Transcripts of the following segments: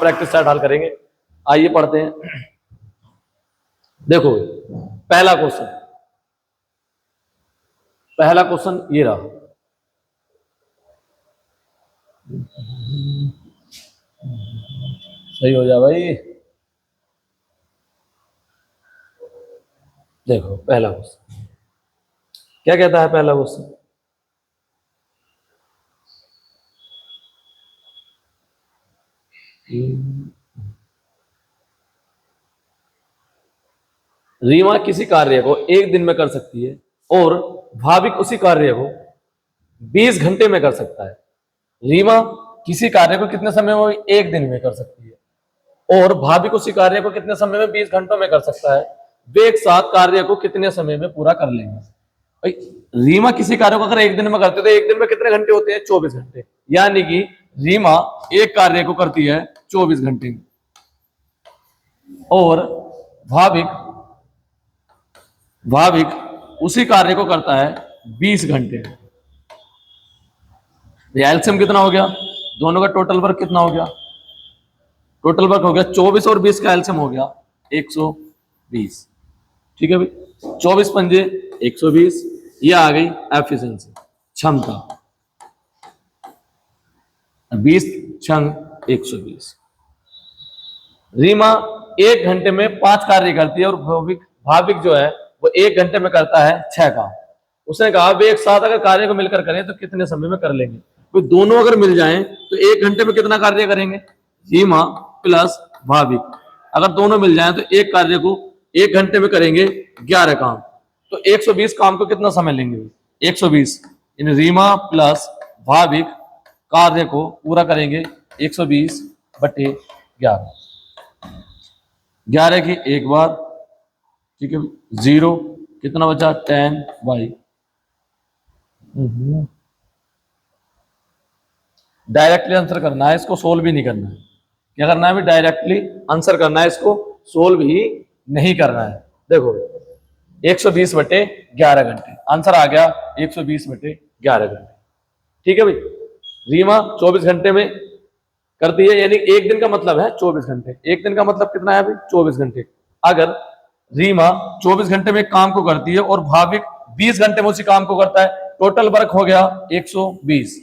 Practice set हल करेंगे। आइए पढ़ते हैं। देखो पहला क्वेश्चन ये रहा। सही हो जा भाई। देखो पहला क्वेश्चन क्या कहता है। पहला क्वेश्चन रीमा किसी कार्य को एक दिन में कर सकती है और भाविक उसी कार्य को 20 घंटे में कर सकता है। रीमा किसी कार्य को कितने समय में एक दिन में कर सकती है और भाविक उसी कार्य को कितने समय में 20 घंटों में कर सकता है। वे एक साथ कार्य को कितने समय में पूरा कर लेंगे। भाई रीमा किसी कार्य को अगर एक दिन में करते तो एक दिन में कितने घंटे होते हैं? 24 घंटे। यानी कि रीमा एक कार्य को करती है 24 घंटे में और भाविक उसी कार्य को करता है 20 घंटे। एलसीएम कितना हो गया? दोनों का टोटल वर्क कितना हो गया? टोटल वर्क हो गया 24 और 20 का एलसीएम हो गया 120। ठीक है भाई, 24 पंजे 120। ये आ गई एफिशिएंसी, क्षमता। 20 छंग 120। रीमा एक घंटे में 5 कार्य करती है और भाविक जो है वो एक घंटे में करता है 6 काम। उसने कहा वे एक साथ अगर कार्य को मिलकर करें तो कितने समय में कर लेंगे। तो दोनों अगर मिल जाएं तो एक घंटे में कितना कार्य करेंगे? रीमा प्लस भाविक अगर दोनों मिल जाएं तो एक कार्य को एक घंटे में करेंगे 11 काम। तो 120 काम को कितना समय लेंगे? 120 इन रीमा प्लस भाविक कार्य को पूरा करेंगे 120 बटे 11। 11 की एक बार, ठीक है, 0 कितना बचा? 10 बाई। डायरेक्टली आंसर करना है, इसको सोल्व भी नहीं करना है। क्या करना है? डायरेक्टली आंसर करना है, इसको सोल्व ही नहीं करना है। देखो 120 बटे 11 घंटे आंसर आ गया 120 बटे 11 घंटे। ठीक है भाई, रीमा 24 घंटे में करती है, यानी एक दिन का मतलब है 24 घंटे। एक दिन का मतलब कितना है भाई? 24 घंटे। अगर रीमा 24 घंटे में काम को करती है और भाविक 20 घंटे में उसी काम को करता है, टोटल वर्क हो गया 120।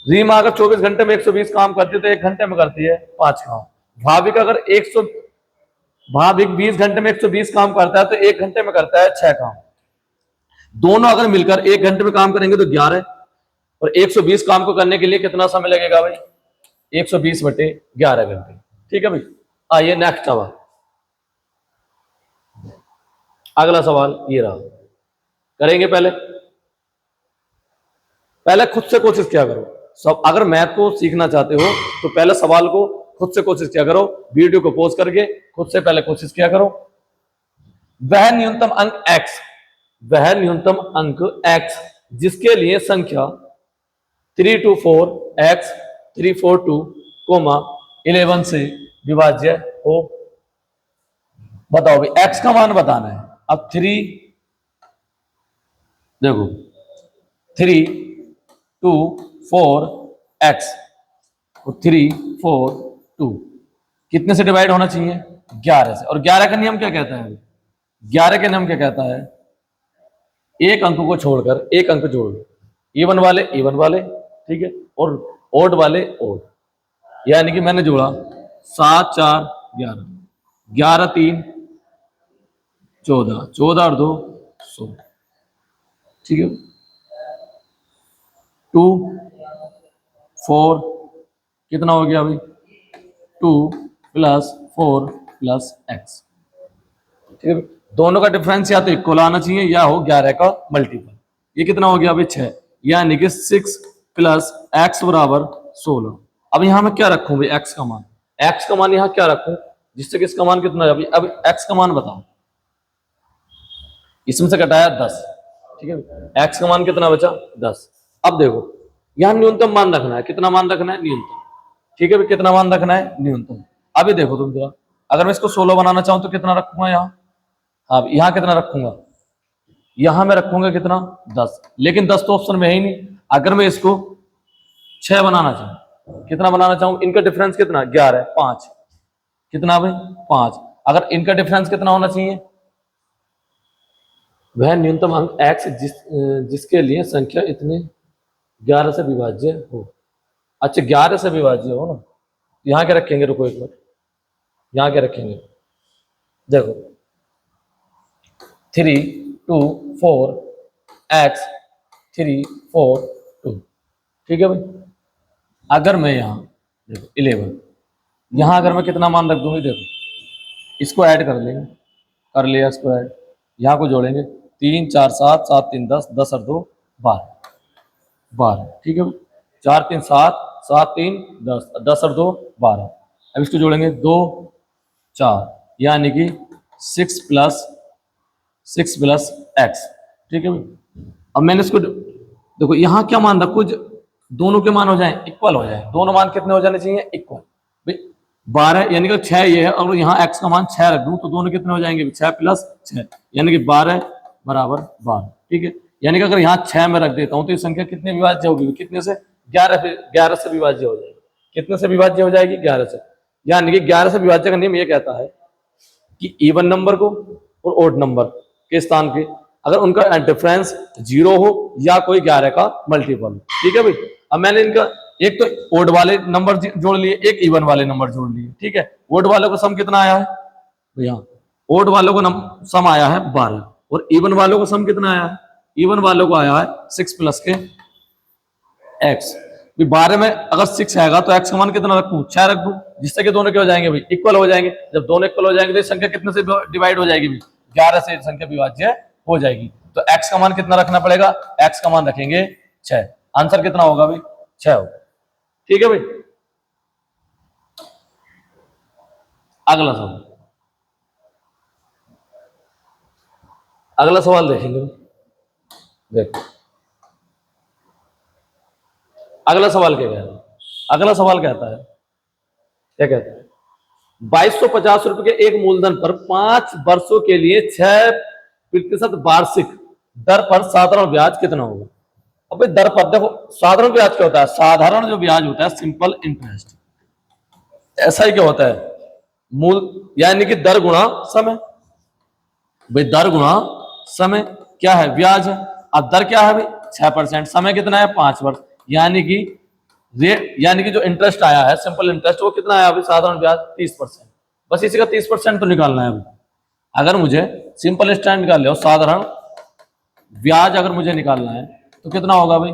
रीमा अगर 24 घंटे में 120 काम करती है तो एक घंटे में करती है 5 काम। भाविक अगर 20 घंटे में 120 काम करता है तो एक घंटे में करता है 6 काम। दोनों अगर मिलकर एक घंटे में काम करेंगे तो 11 और 120 काम को करने के लिए कितना समय लगेगा भाई? 120 बटे 11 घंटे। ठीक है भाई, आइए नेक्स्ट सवाल। अगला सवाल ये रहा, करेंगे। पहले खुद से कोशिश किया करो। सब अगर मैथ को सीखना चाहते हो तो पहले सवाल को खुद से कोशिश किया करो, वीडियो को पॉज करके खुद से पहले कोशिश किया करो। वह न्यूनतम अंक x जिसके लिए संख्या 324 x 342, 11 से विभाज्य हो। बताओ भाई, x का मान बताना है। अब 3 2 4 x 3 4 2 कितने से डिवाइड होना चाहिए? 11 से। और 11 का नियम क्या कहता है? 11 का नियम क्या कहता है? एक अंक को छोड़कर एक अंक जोड़ लो। इवन वाले, ठीक है, और ओड वाले ओड। यानी कि मैंने जोड़ा 7 4 11, 11 3 14, 14 और 2 16। ठीक है, 2 4 कितना हो गया भाई? 2 + 4 + x। ठीक है, दोनों का डिफरेंस या तो इक्वल आना चाहिए या हो 11 का मल्टीपल। ये कितना हो गया भाई? 6। यानी कि 6 + x = 16। अब यहां मैं क्या रखूं भाई? x का मान। x का मान यहां क्या रखूं जिससे कि इसका मान कितना है? अब x का मान बताओ। इसमें से घटाया 10। ठीक है, x का मान कितना बचा? 10। अब देखो यहां न्यूनतम मान रखना है। कितना मान रखना है? न्यूनतम। ठीक है, कितना मान रखना है? न्यूनतम। अभी देखो तुम जरा, अगर मैं इसको 16 बनाना चाहूं तो कितना रखूंगा यहाँ? अब यहां कितना रखूंगा? यहां मैं रखूंगा कितना? 10। लेकिन 10 तो ऑप्शन में है ही नहीं। अगर मैं इसको 6 बनाना चाहूं कितना बनाना चाहूँ, इनका डिफरेंस कितना 11 है, 5 कितना भाई 5। अगर इनका डिफरेंस कितना होना चाहिए, वह न्यूनतम अंक x जिसके लिए संख्या इतने 11 से विभाज्य हो। अच्छा 11 से विभाज्य हो ना, यहाँ के रखेंगे, रुको एक मिनट, यहाँ के रखेंगे, देखो 3 2 4 x 3 4 2, ठीक है भाई। अगर मैं यहाँ देखो 11, यहाँ अगर मैं कितना मान रख दूंगी, देखो इसको ऐड कर लेंगे, कर लिया इसको ऐड, यहाँ को जोड़ेंगे 3 4 7 7 3 10 10 और 2 12 12, ठीक है 4 3 7 7 3 10 10 और 2 12। अब इसको जोड़ेंगे 2 4, यानी कि 6 प्लस x, ठीक है भाई। अब मैंने इसको देखो यहाँ क्या मान रखो, दोनों के मान हो जाए इक्वल हो जाए, दोनों मान कितने हो जाने चाहिए इक्वल भाई। 12 यानी कि 6 ये है, और यहाँ x का मान 6 रख दूं तो दोनों कितने हो जाएंगे 6 प्लस 6, यानी कि 12 बराबर 12, ठीक है। यानी कि अगर यहाँ 6 में रख देता हूँ तो ये संख्या कितने विभाज्य होगी, कितने से 11 से विभाज्य हो जाएगी। कितने से विभाज्य हो जाएगी 11 से, यानी कि 11 से विभाज्य का नियम ये कहता है कि इवन नंबर को और ओड नंबर के स्थान पे अगर उनका डिफरेंस 0 हो या कोई 11 का मल्टीपल हो, ठीक है भाई। अब मैंने इनका एक तो ओड वाले नंबर जोड़ लिए, एक इवन वाले नंबर जोड़ लिए, ठीक है। ओड वालों का सम कितना आया है भैया, ओड वालों का सम आया है 12, और इवन वालों का सम कितना आया है, इवन वालों को आया है 6 प्लस के x। 12 में अगर 6 आएगा तो x का मान कितना रखूं 6 रख दूं, जिससे कि दोनों के हो जाएंगे भाई इक्वल हो जाएंगे। जब दोनों इक्वल हो जाएंगे तो संख्या कितने से डिवाइड हो जाएगी भाई 11 से संख्या विभाज्य हो जाएगी। तो x का मान कितना रखना पड़ेगा, x का मान रखेंगे 6, आंसर कितना होगा भाई 6 होगा, ठीक है भाई। अगला सवाल, अगला सवाल देखेंगे, देखो अगला सवाल क्या कहता है, अगला सवाल कहता है, क्या कहता है 2250 रुपए के एक मूलधन पर 5 वर्षों के लिए 6% वार्षिक दर पर साधारण ब्याज कितना होगा। अब भाई दर पर देखो, साधारण ब्याज क्या होता है, साधारण जो ब्याज होता है सिंपल इंटरेस्ट, ऐसा ही क्या होता है मूल, यानी कि दर गुणा समय। भाई दर गुणा समय क्या है, ब्याज है। अब दर क्या है भाई 6%, समय कितना है 5 वर्ष, यानी कि रेट, यानी कि जो इंटरेस्ट आया है सिंपल इंटरेस्ट वो कितना आया अभी साधारण ब्याज 30%। बस इसी का 30% तो निकालना है अभी। अगर मुझे सिंपल इंटरेस्ट निकाल लो, साधारण ब्याज अगर मुझे निकालना है तो कितना होगा भाई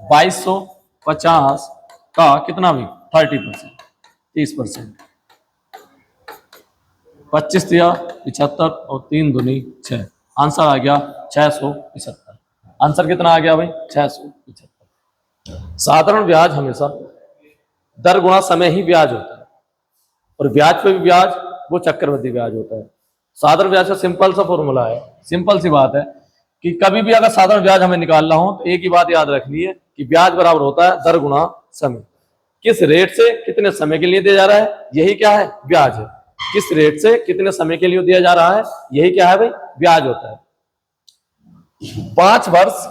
2250 का कितना भाई 30%, 30%, 25 दिया 75 और 3 दूनी 6, आंसर आ गया 675। आंसर कितना आ गया भाई 675। साधारण ब्याज हमेशा दर गुणा समय ही ब्याज होता है, और ब्याज पे भी ब्याज वो चक्रवृद्धि ब्याज होता है। साधारण ब्याज का सिंपल सा फॉर्मूला है, सिंपल सी बात है कि कभी भी अगर साधारण ब्याज हमें निकालना हो तो एक ही बात याद रखनी है कि ब्याज बराबर होता है दर गुणा समय। किस रेट से कितने समय के लिए दिया जा रहा है, यही क्या है ब्याज है। किस रेट से कितने समय के लिए दिया जा रहा है, यही क्या है भाई ब्याज होता है। 5 वर्ष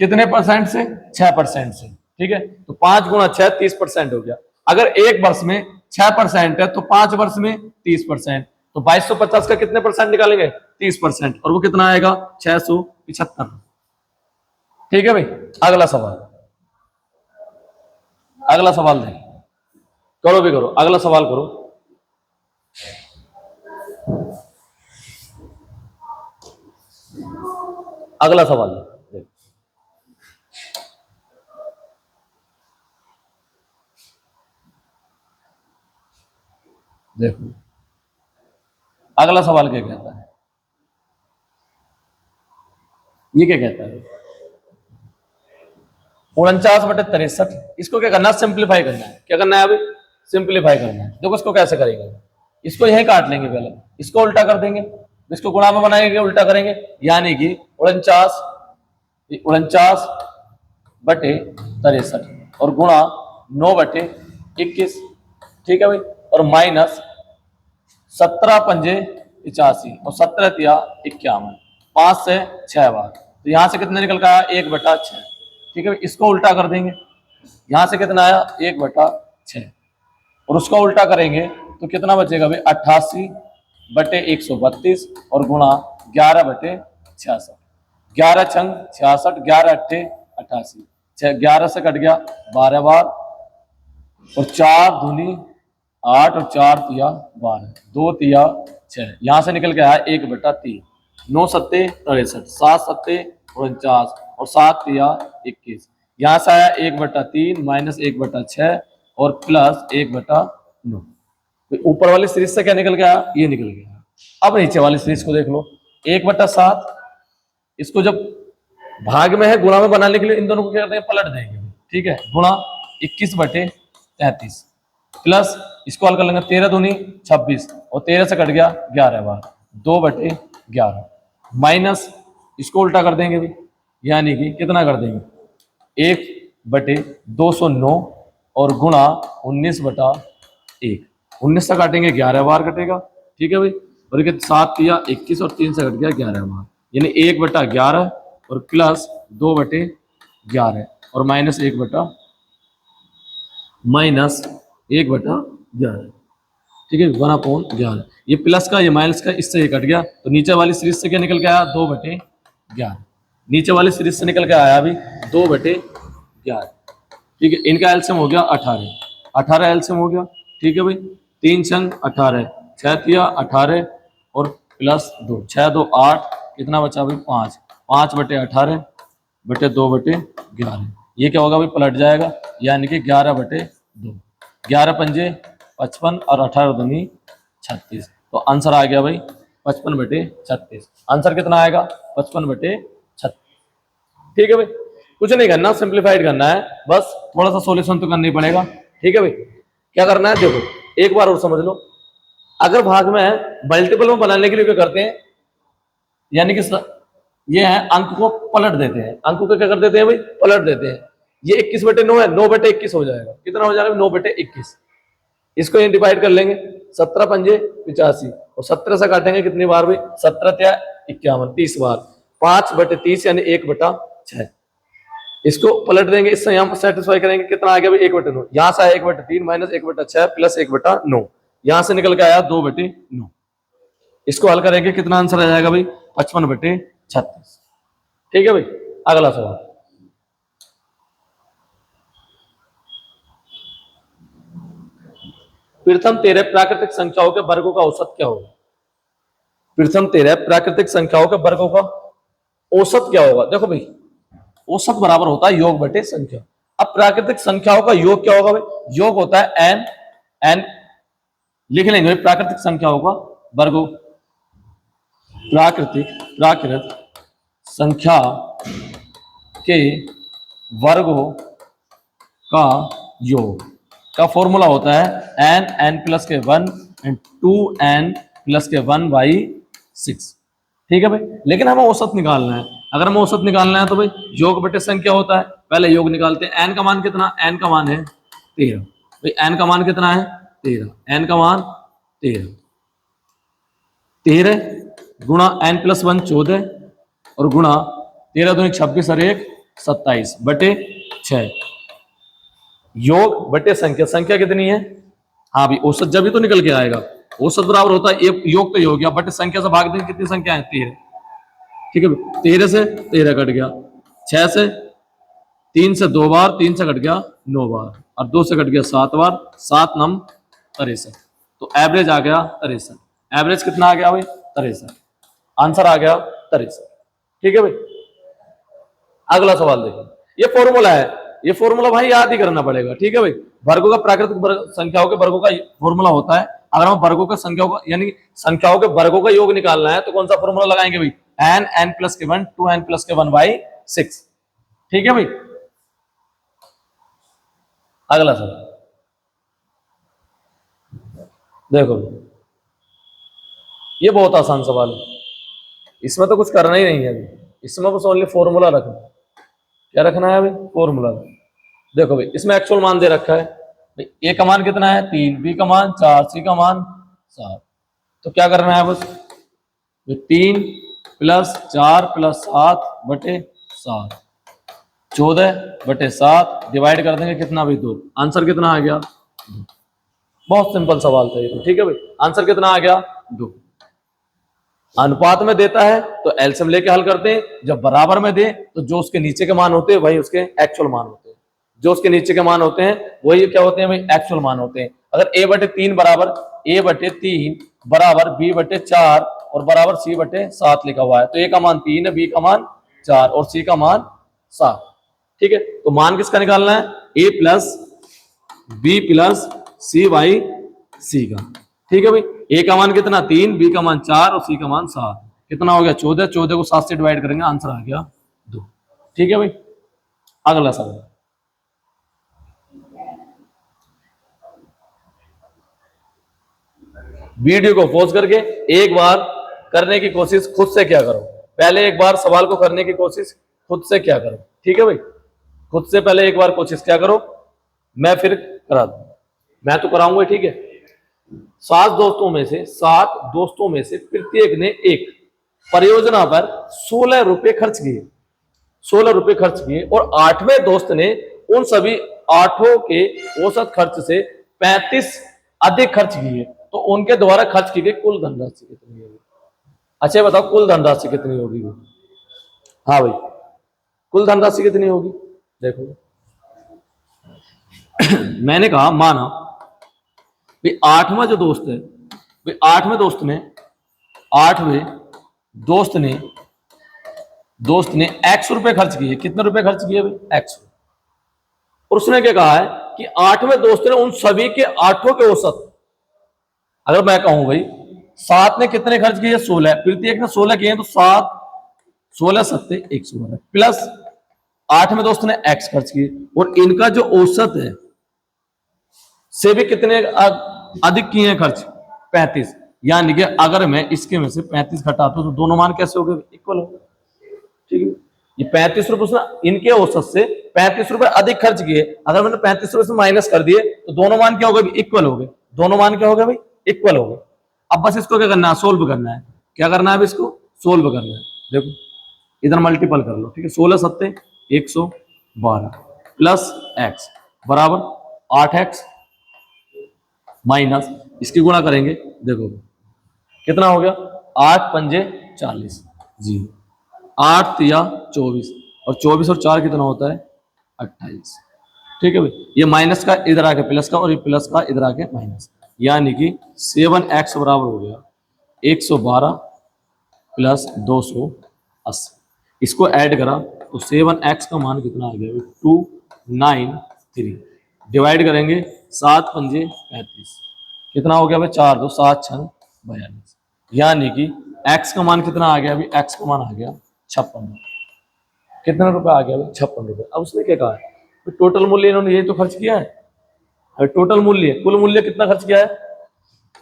कितने परसेंट से 6% से, ठीक है। तो 5 गुणा 6 30% हो गया। अगर एक वर्ष में 6% है तो 5 वर्ष में 30%, तो 2250 का कितने परसेंट निकालेंगे 30%, और वो कितना आएगा 675, ठीक है भाई। अगला सवाल, अगला सवाल दें, करो भी करो, अगला सवाल करो। अगला सवाल देखो, अगला सवाल क्या कहता है, ये क्या कहता है 49/63। इसको क्या करना है सिंप्लीफाई करना है। क्या करना है अभी सिंप्लीफाई करना है। देखो इसको कैसे करेंगे, इसको यही काट लेंगे, पहले इसको उल्टा कर देंगे, इसको गुणा में बनाएंगे उल्टा करेंगे, यानी कि 49/63 और गुणा 9/21, ठीक है भाई, और माइनस 17 पंजे 85 और 17 तिया 51, 5 से 6 बार, तो यहां से कितने निकल का 1/6, ठीक है। इसको उल्टा कर देंगे, यहां से कितना आया 1/6 और उसका उल्टा करेंगे तो कितना बचेगा भाई 88/132 और गुणा 11/66। 11 छंग 66, 11 अट्ठे 88, 11 से कट गया 12 बार और 4 दूनी 8 और 4 तिया 12, 2 तिया 6, यहां से निकल के आया 1/3, 9 सत्ते 63, 7 सत्ते 49 और 7 तिया 21, यहां से आया 1/3 माइनस 1/6 और प्लस 1/9। ऊपर वाली सीरीज से क्या निकल गया, ये निकल गया। अब नीचे वाली सीरीज को देख लो, 1/7, इसको जब भाग में है गुणा में बनाने के लिए इन दोनों को क्या करते हैं, पलट देंगे, ठीक है, गुणा 21/33 प्लस इसको हल कर लेंगे 13 दूनी 26 और 13 से कट गया 11 बार 2/11 माइनस इसको उल्टा कर देंगे भी, यानी कि कितना कर देंगे 1/209 और गुणा 19/1, 19 से काटेंगे 11 बार कटेगा, ठीक है भाई, और 7 तिया 21 और 3 से कट गया 11 बार, यानी 1/11 और प्लस 2/11 और माइनस 1/11, ठीक है, 1/11। ये प्लस का ये माइनस का इससे ये कट गया, तो नीचे वाली सीरीज से क्या निकल के आया 2/11, नीचे वाली सीरीज से निकल के आया अभी 2/11, ठीक है। इनका एलसीएम हो गया 18, 18 एलसीएम हो गया, ठीक है भाई, 3 छंग 18, 6 तिया 18 और प्लस 2, 6 2 8, कितना बचा भाई 5, 5/18/2/11, ये क्या होगा भाई पलट जाएगा, यानी कि 11/2, 11 पंजे 55 और 18 दूनी 36, तो आंसर आ गया भाई 55/36। आंसर कितना आएगा 55/36, ठीक है भाई। कुछ नहीं करना, सिंप्लीफाइड करना है, बस थोड़ा सा सॉल्यूशन तो करना ही पड़ेगा, ठीक है भाई। क्या करना है देखो, एक बार और समझ लो, अगर भाग में है मल्टीपल में बनाने के लिए क्या करते हैं, यानी कि ये है अंक को पलट देते हैं, अंक को क्या कर देते हैं भाई पलट देते हैं। ये 21/9 है, 9/21 हो जाएगा, कितना हो जाएगा 9/21, इसको ये डिवाइड कर लेंगे, 17 पंजे 85 और 17 से काटेंगे कितनी बार भाई 17 त्या 51, 30 बार, 5/30 यानी 1/6, इसको पलट देंगे, इससे यहाँ सेटिस्फाई करेंगे, कितना आ गया भाई 1/9, यहां से आया 1/3 माइनस 1/6 प्लस 1/9, यहां से निकल के आया 2/9, इसको हल करेंगे कितना आंसर आ जाएगा भाई 55/36, ठीक है भाई। अगला सवाल, प्रथम 13 प्राकृतिक संख्याओं के वर्गों का औसत क्या होगा, प्रथम 13 प्राकृतिक संख्याओं के वर्गों का औसत क्या होगा। देखो भाई औसत बराबर होता है योग बटे संख्या, अब प्राकृतिक संख्याओं का योग क्या होगा भाई, योग होता है एन, एन लिख लेंगे भाई, प्राकृतिक संख्याओं का वर्गों, प्राकृत संख्या के वर्गों का योग का फॉर्मूला होता है n प्लस के 1 एंड 2n प्लस के 1/6, ठीक है भाई। लेकिन हमें औसत निकालना है, अगर हमें औसत निकालना है तो भाई योग बटे संख्या होता है, पहले योग निकालते हैं। n का मान कितना, n का मान है 13 भाई, n का मान कितना है 13, n का मान 13 गुणा n प्लस 1 14 और गुणा 13 दूनी 26 और 1 27/6, योग बटे संख्या, संख्या कितनी है, हाँ भाई औसत जब भी तो निकल के आएगा, औसत बराबर होता है एक योग तो योग गया बटे संख्या से भाग देंगे, कितनी संख्या है 13, ठीक है, 13 से 13 कट गया, 6 से 3 से 2 बार, 3 से कट गया 9 बार और 2 से कट गया 7 बार, 7 नम 63, तो एवरेज आ गया 63, एवरेज कितना आ गया भाई 63, आंसर आ गया 63, ठीक है भाई। अगला सवाल देखो, ये फॉर्मूला है, ये फॉर्मूला भाई याद ही करना पड़ेगा, ठीक है भाई। वर्गों का प्राकृतिक संख्याओं के वर्गों का फॉर्मूला होता है, अगर हम वर्गों का संख्याओं का यानी संख्याओं के वर्गों का योग निकालना है तो कौन सा फॉर्मूला लगाएंगे भाई, n प्लस के 1 2n प्लस के 1/6, ठीक है भाई। अगला सवाल देखो, ये बहुत आसान सवाल है, इसमें तो कुछ करना ही नहीं है अभी, इसमें बस ओनली फॉर्मूला रखना, क्या रखना है अभी फॉर्मूला। देखो भाई इसमें एक्चुअल मान दे रखा है भाई, ए का मान कितना है 3, बी का मान 4, सी का मान 7, तो क्या करना है बस 3 प्लस 4 प्लस 7/7, 14/7 डिवाइड कर देंगे कितना भाई 2। आंसर कितना आ गया 2। बहुत सिंपल सवाल था ये तो, ठीक है भाई। आंसर कितना आ गया 2। अनुपात में देता है तो एलसीएम लेके हल करते हैं, जब बराबर में दे तो जो उसके नीचे के मान होते हैं वही उसके एक्चुअल मान होते हैं, जो उसके नीचे के मान होते हैं वही क्या होते हैं भाई एक्चुअल मान होते हैं। अगर a/3 बराबर a/3 बराबर b/4 और बराबर c/7 लिखा हुआ है तो a का मान 3 है, b का मान 4 और c का मान 7, ठीक है। तो मान किसका निकालना है a plus b plus c by c का, ठीक है भाई। ए का मान कितना 3, बी का मान 4 और सी का मान 7, कितना हो गया 14। 14 को 7 से डिवाइड करेंगे आंसर आ गया 2, ठीक है भाई। अगला सवाल, वीडियो को पॉज करके एक बार करने की कोशिश खुद से क्या करो, पहले एक बार सवाल को करने की कोशिश खुद से क्या करो, ठीक है भाई। खुद से पहले एक बार कोशिश क्या करो, मैं फिर करा दूंगा, मैं तो कराऊंगा, ठीक है। 7 दोस्तों में से प्रत्येक ने एक परियोजना पर 16 रुपए खर्च किए, 16 रुपए खर्च किए और 8वें दोस्त ने उन सभी 8 के औसत खर्च से 35 अधिक खर्च किए, तो उनके द्वारा खर्च की गई कुल धनराशि कितनी होगी। अच्छा बताओ कुल धनराशि कितनी होगी। हाँ भाई कुल धनराशि कितनी होगी, देखो मैंने कहा माना भाई 8वां जो दोस्त है, भाई 8वें दोस्त ने x रुपए खर्च किए, कितने रुपए खर्च किए भाई x। और उसने क्या कहा है कि 8वें दोस्त ने उन सभी के 8 के औसत, अगर मैं कहूं भाई 7 ने कितने खर्च किए 16, प्रत्येक ने 16 किए तो 7 16 7 112 प्लस 8वें दोस्त ने x खर्च किए और इनका जो औसत है से भी कितने अधिक किए हैं खर्च 35, यानी कि अगर मैं इसके में से 35 घटाता हूं तो दोनों मान कैसे हो गए इक्वल हो गए, ठीक है। ये 35 रुपए उसने इनके औसत से 35 रुपए अधिक खर्च किए, अगर मैंने 35 रुपए से माइनस कर दिए तो दोनों मान क्या हो गए इक्वल हो गए, दोनों मान क्या हो गए भाई इक्वल हो गए। अब बस इसको क्या करना है सोल्व करना है, क्या करना है इसको सोल्व करना है। देखो इधर मल्टीपल कर लो, ठीक है। 16 7 112 प्लस x बराबर 8x माइनस इसकी गुणा करेंगे, देखो कितना हो गया 8 पंजे 40 जी, 8 या 24 और 24 और 4 कितना होता है 28, ठीक है भाई। ये माइनस का इधर आके प्लस का और ये प्लस का इधर आके माइनस, यानी कि 7x बराबर हो गया 112 प्लस 280। इसको ऐड करा तो 7x का मान कितना आ गया 293, डिवाइड करेंगे 7 पंजे 35, कितना हो गया भाई 4 2 7 6 42, यानी कि x का मान कितना आ गया भाई x का मान आ गया 56, कितने रुपए आ गया भाई 56 रुपए। अब उसने क्या कहा है टोटल मूल्य इन्होंने ये तो खर्च किया है, अभी टोटल मूल्य कुल मूल्य कितना खर्च किया है,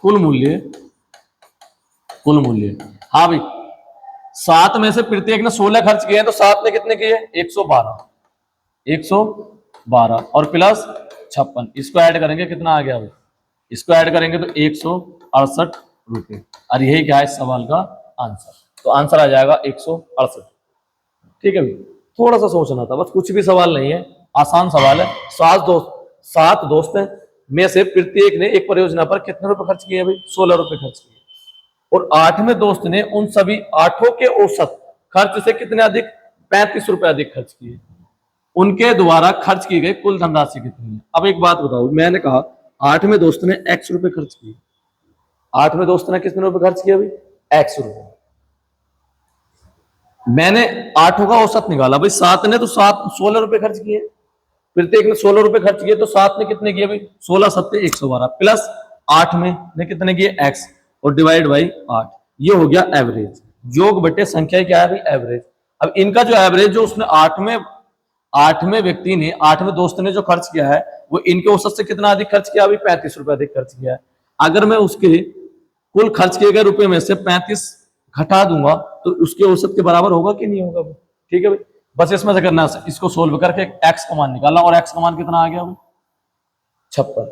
कुल मूल्य हाँ भाई 7 में से प्रत्येक ने 16 खर्च किए हैं तो 7 ने कितने किए 112 और प्लस 56, इसको ऐड करेंगे कितना आ गया भाई, इसको ऐड करेंगे तो 168 रुपए, और यही क्या है इस सवाल का आंसर। तो आंसर आ जाएगा 168, ठीक है भाई। थोड़ा सा सोचना था बस, कुछ भी सवाल नहीं है, आसान सवाल है। 7 दोस्त हैं में से प्रत्येक ने एक परियोजना पर कितने रुपए खर्च किए भाई 16 रुपए खर्च किए और 8वें दोस्त ने उन सभी 8 के औसत खर्च से कितने अधिक 35 रुपए अधिक खर्च किए, उनके द्वारा खर्च की गई कुल धनराशि कितनी है। अब एक बात बताओ, मैंने कहा 8वें दोस्त ने x रुपए खर्च किए, 8वें दोस्त ने कितने रुपए खर्च किए भाई x रुपए, मैंने 8 का औसत निकाला भाई 7 ने तो 16 रुपए खर्च किए, प्रत्येक ने 16 रुपए खर्च किए तो 7 ने कितने किए भाई 16 7 112 प्लस 8 में ने कितने किए x और डिवाइड बाई 8, ये हो गया एवरेज, योग बटे संख्या क्या है भाई एवरेज। अब इनका जो एवरेज जो उसने 8वें व्यक्ति ने 8वें दोस्त ने जो खर्च किया है वो इनके औसत से कितना अधिक खर्च किया अभी 35 रुपए अधिक खर्च किया है। अगर मैं उसके कुल खर्च किए गए रुपए में से 35 घटा दूंगा तो उसके औसत के बराबर होगा कि नहीं होगा, ठीक है भाई। बस इसमें से करना है इसको सोल्व करके x का मान निकालना, और x का मान कितना आ गया 56,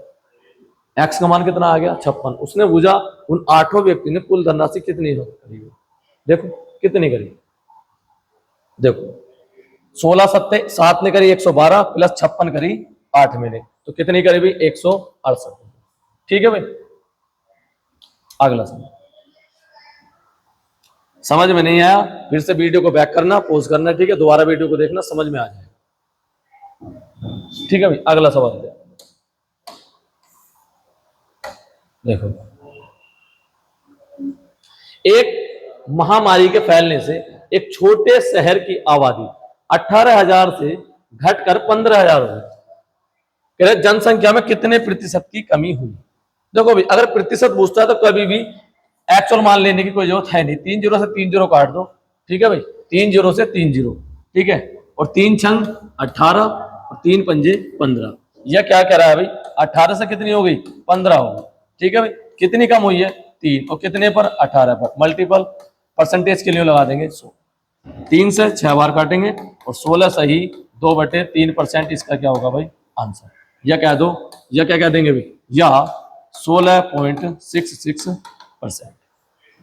x का मान कितना आ गया 56। उसने पूछा उन 8 व्यक्ति ने कुल धनराशि कितनी करी, देखो कितनी करी, देखो 16 सत्ते 7 ने करी 112 प्लस 56 करी 8 में ने, तो कितनी करी भाई 168। ठीक है भाई। अगला सवाल समझ में नहीं आया फिर से वीडियो को बैक करना, पॉज करना, ठीक है, दोबारा वीडियो को देखना, समझ में आ जाएगा। ठीक है भाई। अगला सवाल देखो, एक महामारी के फैलने से एक छोटे शहर की आबादी 18,000 से घटकर 15,000 हो गई। जनसंख्या में कितने प्रतिशत की कमी हुई? देखो भाई, अगर प्रतिशत पूछता है तो कभी भी एक्चुअल मान लेने की कोई जरूरत है नहीं। 3 जीरो से 3 जीरो काट दो, ठीक है भाई, 3 जीरो से 3 जीरो, ठीक है, और 3 छंग 18 और 3 पंजे 15। यह क्या कह रहा है भाई, 18 से कितनी हो गई 15 हो गई, ठीक है भाई, कितनी कम हुई है 3, और कितने पर 18 पर, मल्टीपल परसेंटेज के लिए लगा देंगे 100। 3 से 6 बार काटेंगे और 16 सही 2/3%, इसका क्या होगा भाई आंसर। यह कह दो, यह क्या कह देंगे भाई, यह 16.66%।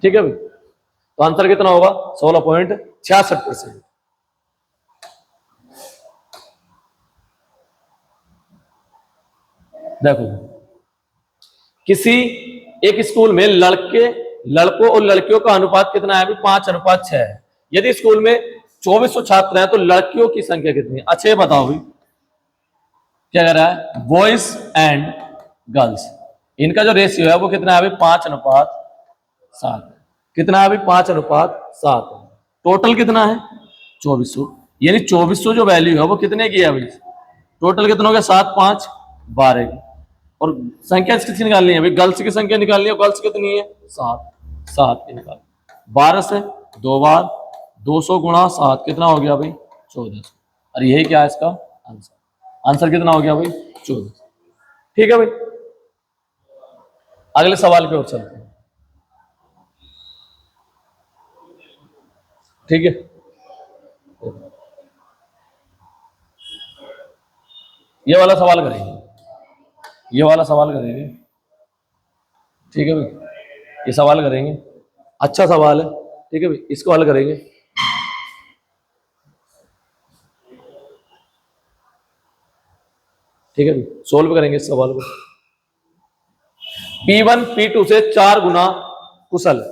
ठीक है भाई, तो आंसर कितना होगा 16.66%। देखो, किसी एक स्कूल में लड़कों और लड़कियों का अनुपात कितना है अभी 5:6 है। यदि स्कूल में 2400 छात्र हैं तो लड़कियों की संख्या कितनी है? अच्छा ये बताओ भाई, क्या कह रहा है, बॉयज एंड गर्ल्स, इनका जो रेशियो है वो कितना है अभी 5:7। कितना है अभी 5:7। टोटल कितना है 2400, यानी 2400 जो वैल्यू है वो कितने की है अभी, टोटल कितना हो गया 7 5 12 की। और संख्या किसकी निकालनी है भाई, गर्ल्स की संख्या निकालनी है। गर्ल्स कितनी है 7 की निकाल, 12 से 2 बार 200 गुणा 7 कितना हो गया भाई 1400। और यही क्या है इसका आंसर। आंसर कितना हो गया भाई 1400। ठीक है भाई, अगले सवाल की ओर चलते हैं। ठीक है, ये वाला सवाल करेंगे, ये वाला सवाल करेंगे। ठीक है भाई, ये सवाल करेंगे, अच्छा सवाल है। ठीक है भाई, इसको हल करेंगे। ठीक है भाई, सोल्व करेंगे इस सवाल को। P1 P2 से 4 गुना कुशल।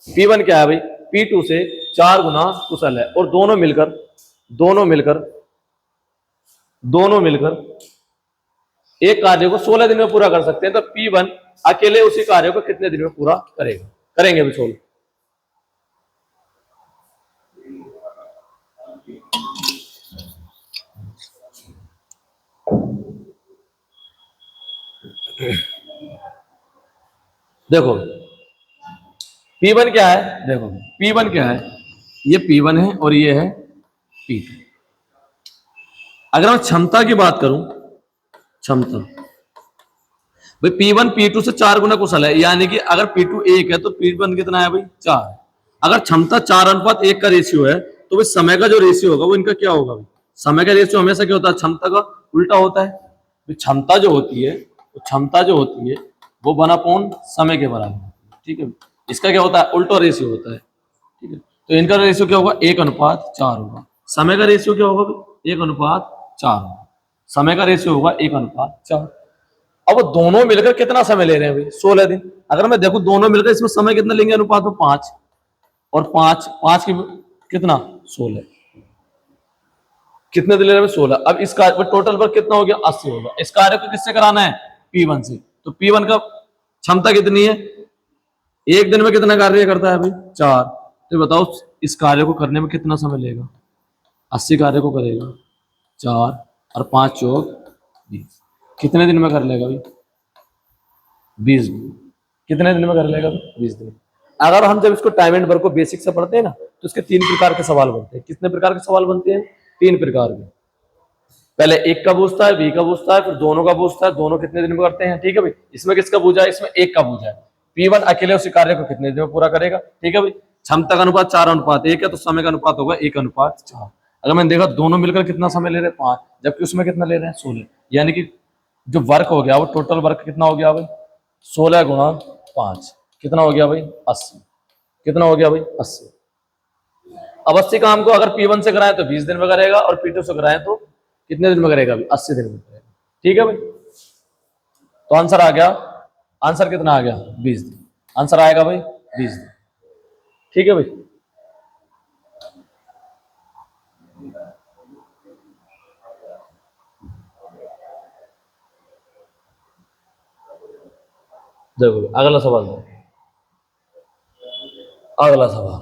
P1 क्या है भाई, P2 से 4 गुना कुशल है, और दोनों मिलकर एक कार्य को 16 दिन में पूरा कर सकते हैं। तो P1 अकेले उसी कार्य को कितने दिन में पूरा करेगा? करेंगे अभी सोल्व। देखो P1 क्या है, देखो P1 क्या है, ये P1 है और ये है P2। अगर मैं क्षमता की बात करूं, क्षमता भाई P1 P2 से 4 गुना कुशल है, यानी कि अगर P2 1 है तो P1 कितना है भाई 4 है। अगर क्षमता 4:1 का रेशियो है तो भाई समय का जो रेशियो होगा वो इनका क्या होगा भाई, समय का रेशियो हमेशा क्या होता है, क्षमता का उल्टा होता है। क्षमता जो होती है वो 1/4 समय के बराबर होती है। ठीक है, इसका क्या होता है उल्टा रेशियो होता है। ठीक है, तो इनका रेशियो क्या होगा 1:4 होगा। समय का रेशियो क्या होगा 1:4 होगा। समय का रेशियो होगा 1:4। अब वो दोनों मिलकर कितना समय ले रहे हैं भाई 16 दिन। अगर मैं देखूं दोनों मिलकर इसमें समय कितना लेंगे अनुपात में 5, और 5 की कितना 16, कितने दिन ले रहे हैं 16। अब इस कार्य टोटल पर कितना हो गया 80 होगा। इस कार्य को किससे कराना है P1 से, तो P1 का क्षमता कितनी है, एक दिन में कितना कार्य करता है भाई 4। तो बताओ इस कार्य को करने में कितना समय लेगा, 80 कार्य को करेगा 4 और 5 चौक 20, कितने दिन में कर लेगा भाई 20 दिन। कितने दिन में कर लेगा 20 दिन। अगर हम जब इसको टाइम एंड वर्क को बेसिक से पढ़ते हैं ना तो इसके 3 प्रकार के सवाल बनते हैं। कितने प्रकार के सवाल बनते हैं 3 प्रकार के। पहले एक का पूछता है, बी का पूछता है, फिर दोनों का पूछता है, दोनों कितने दिन में करते हैं। ठीक है भाई, इसमें किसका पूछा है, इसमें एक का पूछा है, P1 अकेले उसी कार्य को कितने दिन में पूरा करेगा। ठीक है भाई, क्षमता का अनुपात 4:1 है तो समय का अनुपात होगा 1:4। अगर मैंने देखा दोनों मिलकर कितना समय ले रहे हैं 5, जबकि उसमें कितना ले रहे हैं 16, यानी कि जो वर्क हो गया वो टोटल वर्क कितना हो गया भाई 16 गुणा 5 कितना हो गया भाई 80, कितना हो गया भाई 80। अब 80 काम को अगर P1 से कराएं तो 20 दिन में करेगा, और P2 से कराएं तो कितने दिन में करेगा अभी? 80 दिन में करेगा। ठीक है भाई, तो आंसर आ गया, आंसर कितना आ गया? 20 दिन। आंसर आएगा भाई 20 दिन। ठीक है भाई, देखो अगला सवाल दो, अगला सवाल,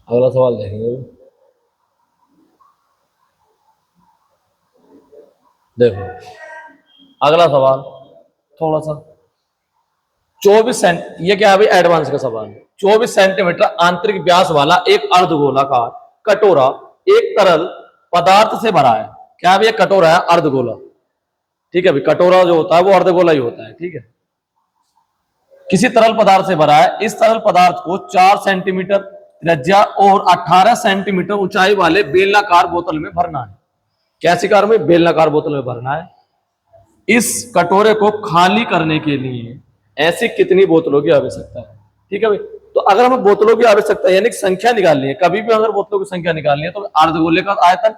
अगला सवाल देखेंगे। देखो अगला सवाल थोड़ा सा 24 सेंट, ये क्या है भाई? एडवांस का सवाल है। 24 सेंटीमीटर आंतरिक व्यास वाला एक अर्धगोलाकार कटोरा एक तरल पदार्थ से भरा है। क्या भाई? कटोरा है अर्धगोला। ठीक है भाई, कटोरा जो होता है वो अर्धगोला ही होता है। ठीक है, किसी तरल पदार्थ से भरा है। इस तरल पदार्थ को 4 सेंटीमीटर त्रिज्या और 18 सेंटीमीटर ऊंचाई वाले बेलनाकार बोतल में भरना है। कैसी कार में? बेलनाकार बोतल में भरना है। इस कटोरे को खाली करने के लिए ऐसी कितनी बोतलों की आवश्यकता है? ठीक है भाई, तो अगर हमें बोतलों की आवश्यकता है यानी कि संख्या निकालनी है, कभी भी अगर बोतलों की संख्या निकालनी है तो अर्धगोले का आयतन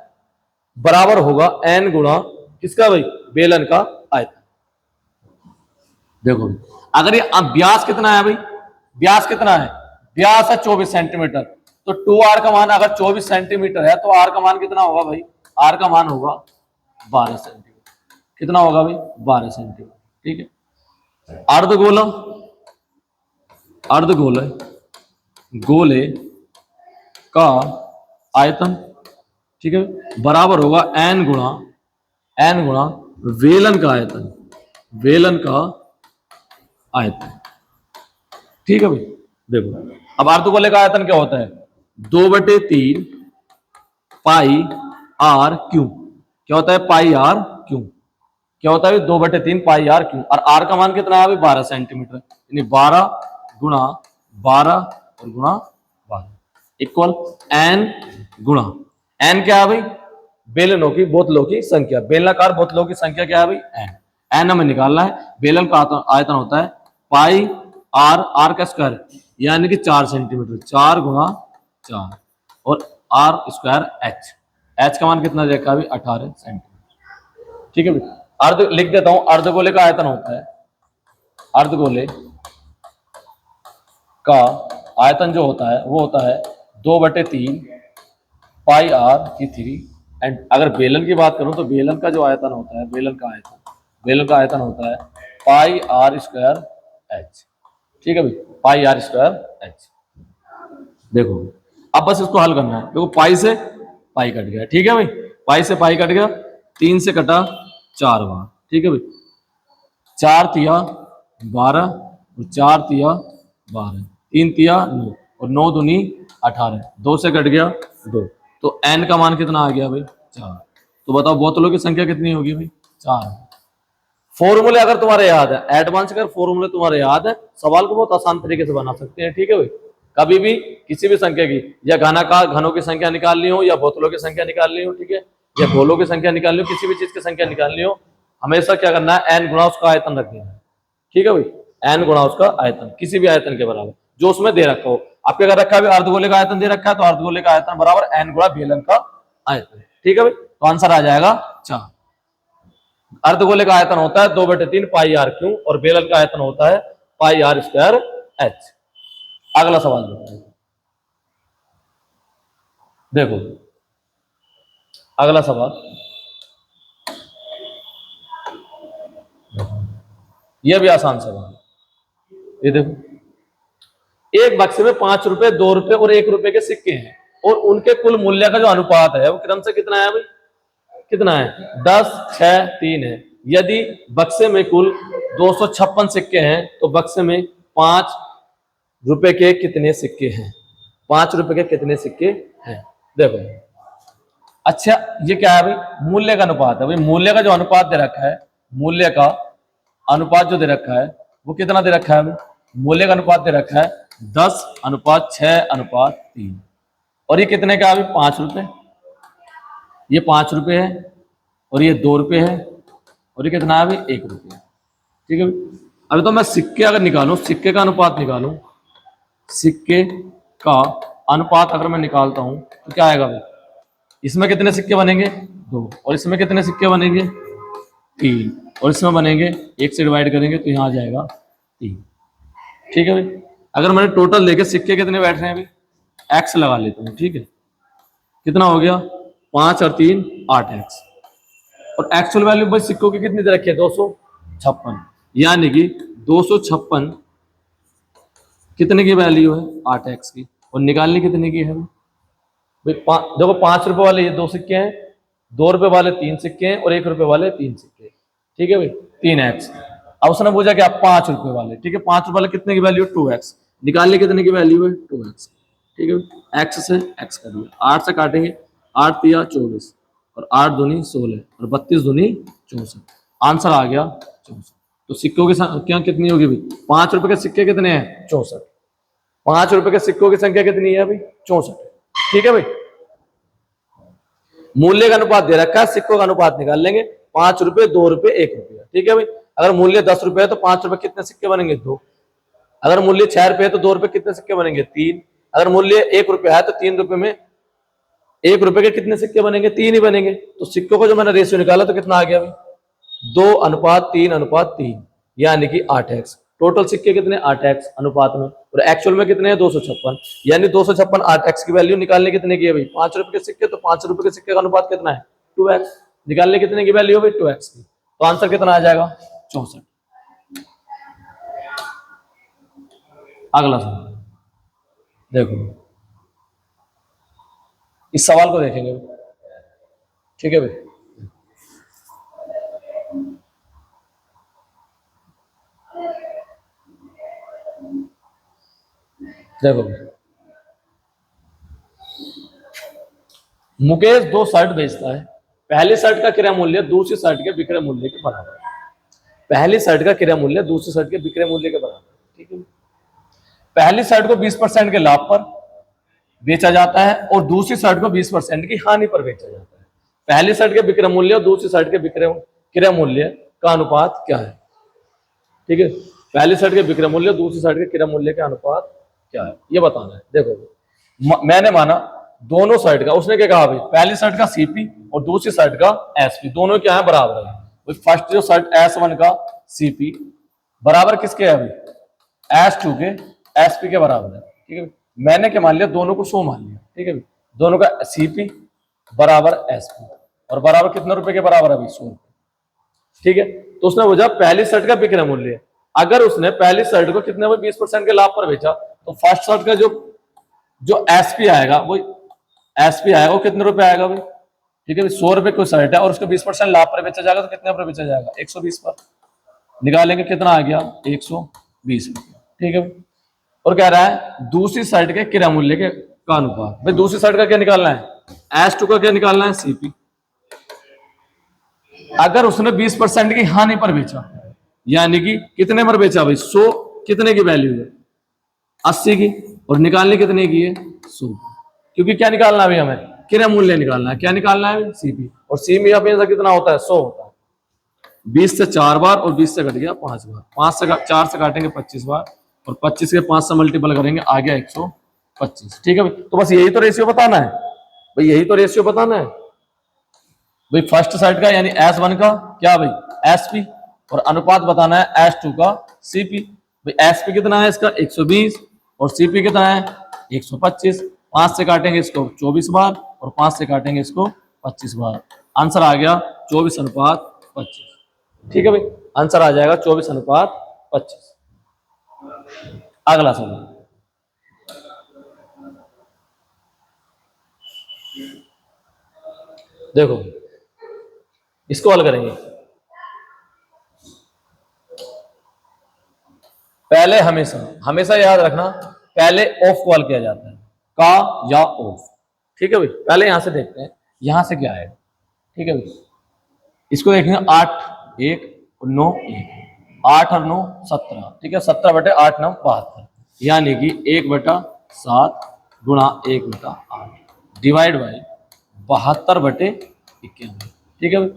बराबर होगा n गुणा किसका भाई? बेलन का आयतन। देखो अगर ये व्यास कितना है भाई? व्यास कितना है? व्यास है 24 सेंटीमीटर, तो 2r का मान अगर 24 सेंटीमीटर है तो r का मान कितना होगा भाई? r का मान होगा 12 सेंटीमीटर। कितना होगा भाई? 12 सेंटीमीटर। ठीक है, अर्धगोला, अर्धगोले गोले का आयतन, ठीक है, बराबर होगा n गुणा वेलन का आयतन, वेलन का आयतन। ठीक है भाई, देखो अब अर्धगोले का आयतन क्या होता है? 2/3 पाई आर क्यू। क्या होता है? पाई आर क्यू। क्या होता है? 2/3 पाई आर क्यू। और आर का मान कितना है? 12 सेंटीमीटर, यानी 12 गुणा 12 और गुणा 12 इक्वल एन गुणा एन। क्या है भाई? बेलनों की बोतलों की संख्या, बेलनाकार बोतलों की संख्या क्या है भाई? एन। एन हमें निकालना है। बेलन का आयतन होता है पाई आर, आर का स्क्वायर यानी कि 4 सेंटीमीटर, 4 गुणा 4 और आर स्क्वायर एच। एच का मान कितना देखा अभी? 18 सेंटीमीटर। ठीक है भाई, अर्ध लिख देता हूं। अर्धगोले का आयतन होता है, अर्धगोले का आयतन जो होता है वो होता है 2/3 पाई आर की 3। एंड अगर बेलन की बात करूं तो बेलन का जो आयतन होता है, बेलन का आयतन होता है पाई आर स्क्वायर एच। ठीक है भाई, पाई आर स्क्वायर एच। देखो अब बस इसको हल करना है। देखो पाई से पाई कट गया। ठीक है भाई, पाई से पाई कट गया, 3 से कटा 4 बार। ठीक है भाई, 4 तिया 12 और 4 तिया 12, 3 तिया 9 और 9 दूनी 18, 2 से कट गया 2, तो n का मान कितना आ गया भाई? 4। तो बताओ बोतलों की संख्या कितनी होगी भाई? 4। फॉर्मूले अगर तुम्हारे याद है, एडवांस अगर फॉर्मूले तुम्हारे याद है, सवाल को बहुत आसान तरीके से बना सकते हैं। ठीक है भाई, कभी भी किसी भी संख्या की या घनों की संख्या निकालनी हो या बोतलों की संख्या निकालनी हो, ठीक है, या गोलों की संख्या निकालनी हो, किसी भी चीज की संख्या निकालनी हो, हमेशा क्या करना है? n गुणा उसका आयतन रख देना है। ठीक है भाई, n गुणा उसका आयतन, किसी भी आयतन के बराबर जो उसमें दे रखा हो। आपके अगर रखा है अर्धगोले का आयतन दे रखा है तो अर्धगोले का आयतन बराबर n गुणा बेलन का आयतन। ठीक है भाई, तो आंसर आ जाएगा 4। अर्धगोले का आयतन होता है 2/3 पाई आर क्यू और बेलन का आयतन होता है पाई आर स्क्वायर एच। अगला सवाल देखो, अगला सवाल यह भी आसान सवाल। ये देखो, एक बक्से में 5 रुपए, 2 रुपए और 1 रुपए के सिक्के हैं और उनके कुल मूल्य का जो अनुपात है वो क्रम से कितना है भाई? कितना है? 10, 6, 3 है। यदि बक्से में कुल 256 सिक्के हैं तो बक्से में 5 रुपए के कितने सिक्के हैं? 5 रुपए के कितने सिक्के हैं? देखो, अच्छा ये क्या है भाई? मूल्य का अनुपात है भाई। मूल्य का जो अनुपात दे रखा है, मूल्य का अनुपात जो दे रखा है वो कितना दे रखा है भाई? मूल्य का अनुपात दे रखा है 10:6:3 और ये कितने का है भाई? 5 रुपए। ये 5 रुपए है और ये 2 रुपए है और ये कितना है भाई? 1 रुपये। ठीक है भाई, अभी तो मैं सिक्के अगर निकालूं, सिक्के का अनुपात निकालूं, सिक्के का अनुपात अगर मैं निकालता हूं तो क्या आएगा भाई? इसमें कितने सिक्के बनेंगे? 2। और इसमें कितने सिक्के बनेंगे? 3। और इसमें बनेंगे, 1 से डिवाइड करेंगे तो यहाँ आ जाएगा 3। ठीक है भाई। अगर मैंने टोटल देखे सिक्के कितने बैठ रहे हैं अभी, एक्स लगा लेता हूँ। ठीक है, कितना हो गया? 5 और 3 8 एक्स। और एक्चुअल वैल्यू भाई सिक्कों की कितनी दे रखी है? 256। यानी कि 256 कितने की वैल्यू है? 8 एक्स की। और निकालनी कितने की है भाई? देखो 5 रुपए वाले ये 2 सिक्के हैं, 2 रुपए वाले 3 सिक्के हैं, और 1 रुपए वाले 3 सिक्के। ठीक है भाई, 3 एक्स। अब उसने पूछा कि आप 5 रुपए वाले, ठीक है, 5 रुपए वाले कितने की वैल्यू है? 2 एक्स। निकालने कितने की वैल्यू है? 2 एक्स। ठीक है, एक्स से एक्स कर दिया, 8 से काटेंगे, 8 तिया 24, और 8 दूनी 16, और 32 दूनी 64। आंसर आ गया 64। तो सिक्कों की संख्या कितनी होगी भाई? 5 रुपए के सिक्के कितने हैं? 64। 5 रुपए के सिक्कों की संख्या कितनी है भाई? 64। ठीक है भाई, मूल्य का अनुपात दे रखा है, सिक्कों का अनुपात निकाल लेंगे। 5 रुपए, 2 रुपए, 1 रुपया। ठीक है भाई, अगर मूल्य 10 रुपए है तो 5 रुपए कितने सिक्के बनेंगे? 2। अगर मूल्य 6 रुपए है तो 2 रुपए कितने सिक्के बनेंगे? 3। अगर मूल्य 1 रुपया है तो 3 रुपए में 1 रुपए के कितने सिक्के बनेंगे? 3 ही बनेंगे। तो सिक्कों को जो मैंने रेशियो निकाला तो कितना आ गया भाई? 2:3:3, यानी कि 8 एक्स। टोटल सिक्के कितने? 8 एक्स अनुपात में। और एक्चुअल में कितने हैं? 256। यानी 256 8 एक्स की वैल्यू निकालने कितने की है भाई? 5 रुपए के सिक्के, तो 5 रुपए के सिक्के का अनुपात कितना है? 2 एक्स। निकालने कितने की वैल्यू है भाई? 2 एक्स की। तो आंसर कितना आ जाएगा? 64। अगला सवाल देखो, इस सवाल को देखेंगे। ठीक है भाई, देखो मुकेश 2 शर्ट बेचता है। पहली शर्ट का क्रय मूल्य दूसरी शर्ट के विक्रय मूल्य के बराबर है। पहली शर्ट का क्रय मूल्य दूसरी शर्ट के विक्रय मूल्य के बराबर है। ठीक है, पहली शर्ट को 20% के लाभ पर बेचा जाता है और दूसरी शर्ट को 20% की हानि पर बेचा जाता है। पहली शर्ट के विक्रय मूल्य और दूसरी शर्ट के क्रय मूल्य का अनुपात क्या है? ठीक है, पहली शर्ट के विक्रय मूल्य, दूसरी शर्ट के क्रय मूल्य का अनुपात क्या है, ये बताना है। देखो मैंने माना दोनों शर्ट का, उसने क्या कहा भाई? पहली शर्ट का सीपी और दूसरी शर्ट का एसपी, दोनों क्या है? बराबर है। फर्स्ट जो शर्ट S1 का सीपी बराबर किसके है भाई? S2 के एसपी के बराबर है। ठीक है, मैंने क्या मान लिया? दोनों को 100 मान लिया। ठीक है, दोनों का सीपी बराबर एसपी, और बराबर कितने रुपए के बराबर है भाई? 100 रुपए। ठीक है, तो उसने बोला पहली शर्ट का विक्रय मूल्य, अगर उसने पहली शर्ट को कितने में 20% के लाभ पर बेचा, तो फर्स्ट शर्ट का जो जो एसपी आएगा वो एसपी आएगा वो कितने रुपए आएगा भाई? ठीक है, 100 रुपए कोई शर्ट है और उसका 20% लाभ पर बेचा जाएगा तो कितने पर बेचा जाएगा? 120 पर। निकालेंगे, कितना आ गया? 120 रुपया। ठीक है, और कह रहा है दूसरी शर्ट के क्रय मूल्य के का अनुपात। भाई दूसरी शर्ट का क्या निकालना है? S2 का क्या निकालना है? सीपी। अगर उसने 20% की हानि पर बेचा, यानी कि कितने पर बेचा भाई? 100 कितने की वैल्यू है? 80 की। और निकालने कितने की है? 100। क्योंकि क्या निकालना है भाई? हमें क्रय मूल्य निकालना है। क्या निकालना है? सीपी। और सी में हमेशा कितना होता है? 100 होता है। 20 से 4 बार और 20 से कट गया 5 बार, 5 से 4 से काटेंगे 25 बार, और 25 के 5 से मल्टीपल करेंगे, आ गया 125। ठीक है भाई, तो बस यही तो रेशियो बताना है भाई, यही तो रेशियो बताना है भाई। फर्स्ट साइड का यानी S1 का क्या भाई? एसपी, और अनुपात बताना है S2 का सीपी। भाई एसपी कितना है इसका? 120, और सीपी कितना है? 125। 5 से काटेंगे इसको 24 बार, और 5 से काटेंगे इसको 25 बार। आंसर आ गया 24:25। ठीक है भाई, आंसर आ जाएगा 24:25। अगला सवाल देखो, इसको हल करेंगे। पहले हमेशा हमेशा याद रखना, पहले ऑफ को हल किया जाता है, का या ऑफ। ठीक है भाई, पहले यहां से देखते हैं यहां से क्या आएगा। ठीक है भाई, इसको देखेंगे 8 1 और 9 1, 8 और 9 17। ठीक है, 17/8 9 72, यानी कि 1/7 गुणा 1/8 डिवाइड बाई 72/51। ठीक है भाई,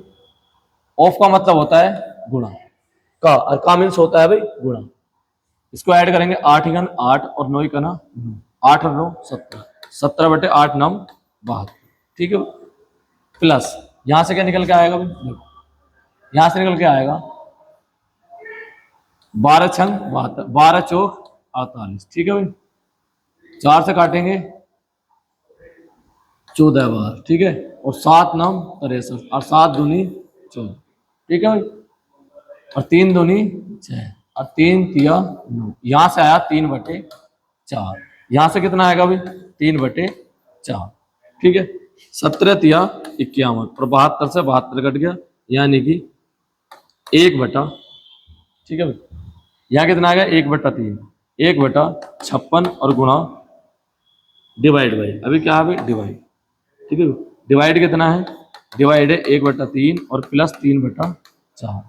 ऑफ का मतलब होता है गुणा, का, और का मीन्स होता है भाई गुणा। इसको ऐड करेंगे 8 घन 8 और 9 का ना 8 और 9 17, 17/8 9 72, ठीक है। प्लस यहां से क्या निकल के आएगा भाई, देखो यहां से निकल के आएगा 12 छंग 72, 12 चौक 48, ठीक है भाई। 4 से काटेंगे 14 बार, ठीक है। और 7 9 63 और 7 दूनी 14, ठीक है भाई। और 3 दूनी 6 और 3 तिया 9, यहां से आया 3/4, यहां से कितना आएगा भाई 3/4, ठीक है। 17 तिया 51 और 72 से 72 कट गया, यानी कि 1/, ठीक है भाई। यहाँ कितना आ गया 1/3, 1/56 और गुणा डिवाइड बाई, अभी क्या है भाई डिवाइड, ठीक है। डिवाइड कितना है, डिवाइड है 1/3 और प्लस 3/4।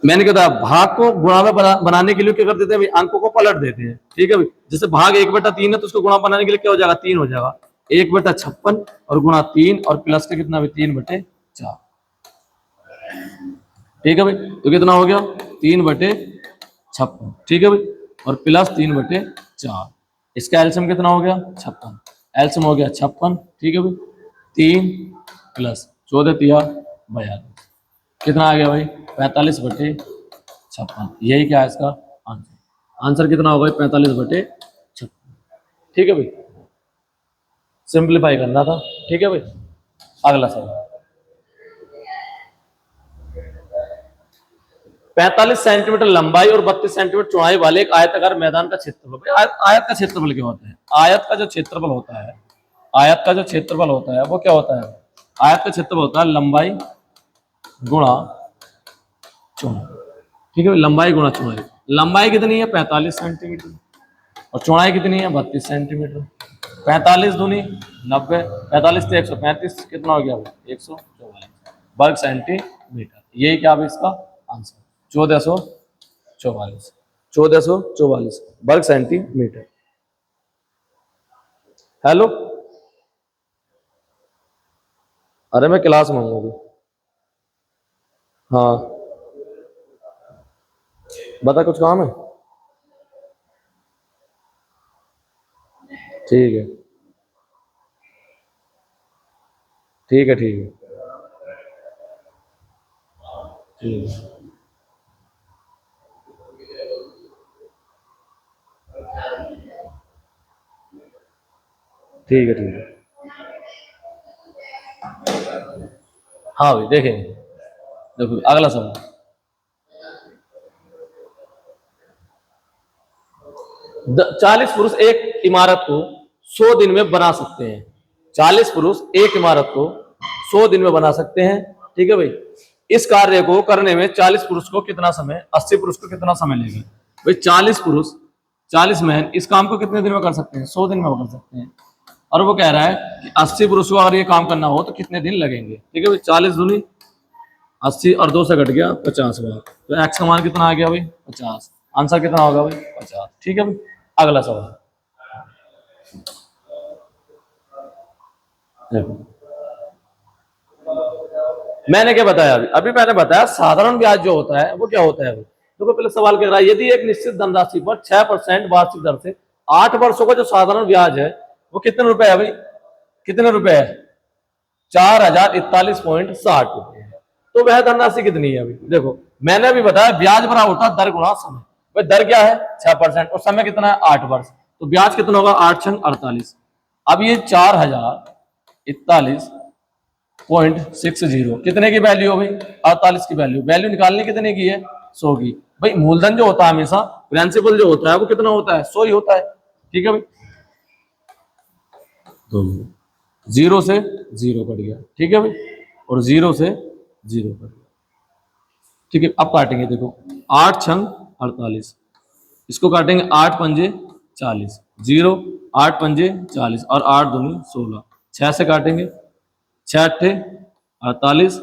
मैंने कहा था भाग को गुणा में बनाने के लिए क्या कर देते हैं भाई, अंकों को पलट देते हैं, ठीक है भाई। जैसे भाग 1/3 है तो उसको गुणा बनाने के लिए क्या हो जाएगा 3 हो जाएगा, 1/56 और गुणा 3 और प्लस का कितना भाई 3/4, ठीक है भाई। तो कितना हो गया 3/56, ठीक है भाई, और प्लस 3/4। इसका एल्सियम कितना हो गया 56, एल्सियम हो गया 56, ठीक है भाई। 3 प्लस 14 तिया 42, कितना आ गया भाई 45/56, यही क्या है इसका आंसर। आंसर कितना होगा 45/56, ठीक है भाई। सिंप्लीफाई करना था, ठीक है भाई। अगला सवाल, 45 सेंटीमीटर लंबाई और 32 सेंटीमीटर चौड़ाई वाले एक आयताकार मैदान का क्षेत्रफल। आयत का क्षेत्रफल क्या होता है, आयत का जो क्षेत्रफल होता है, आयत का जो क्षेत्रफल होता है वो क्या होता है, आयत का क्षेत्रफल होता है लंबाई गुणा चौड़ाई, ठीक है। लंबाई गुणा चौड़ाई, लंबाई कितनी है 45 सेंटीमीटर और चौड़ाई कितनी है 32 सेंटीमीटर। 45 दूनी 90, 45 से 135, कितना हो गया 144 वर्ग सेंटीमीटर, यही क्या है इसका आंसर 1444, 1444 वर्ग सेंटीमीटर। हेलो, अरे मैं क्लास में हूँ अभी। हाँ बता, कुछ काम है, ठीक है ठीक है ठीक है ठीक है। ठीक है ठीक है, हाँ भाई देखेंगे। देखो अगला सवाल, 40 पुरुष एक इमारत को 100 दिन में बना सकते हैं। 40 पुरुष एक इमारत को 100 दिन में बना सकते हैं, ठीक है भाई। इस कार्य को करने में 40 पुरुष को कितना समय, 80 पुरुष को कितना समय लेगा भाई। 40 पुरुष 40 मैन इस काम को कितने दिन में कर सकते हैं, 100 दिन में कर सकते हैं। और वो कह रहा है कि 80 पुरुष को अगर ये काम करना हो तो कितने दिन लगेंगे, ठीक है भाई। 40 दूनी 80 और 2 से घट गया 50 बार, तो एक्स का मान कितना आ गया भाई 50, आंसर कितना होगा भाई 50, ठीक है भाई। अगला सवाल देखो, मैंने क्या बताया अभी, मैंने बताया साधारण ब्याज जो होता है वो क्या होता है। देखो पहले सवाल कह रहा है यदि एक निश्चित धनराशि पर 6% वार्षिक दर से 8 वर्षों का जो साधारण ब्याज है वो कितने रुपए है भाई, कितने रुपए है 4041.60 रुपए है। तो वह धनराशि कितनी है अभी, देखो मैंने अभी बताया ब्याज भरा होता दर गुणा समय, भाई दर क्या है 6% और समय कितना है 8 वर्ष, तो ब्याज कितना होगा 8 छंग 48। अब ये 4041.60 कितने की वैल्यू हो भाई 48 की वैल्यू, वैल्यू निकालनी कितने की है 100 की। भाई मूलधन जो होता है हमेशा प्रिंसिपल जो होता है वो कितना होता है 100 ही होता है, ठीक है भाई। तो 0 से 0 कट गया, ठीक है भाई, और 0 से 0 कट गया, ठीक है। अब काटेंगे देखो 8 छंग 48, इसको काटेंगे 8 पंजे 40, 0 8 पंजे 40 और 8 दूनी 16, 6 से काटेंगे 6 अट्ठे 48,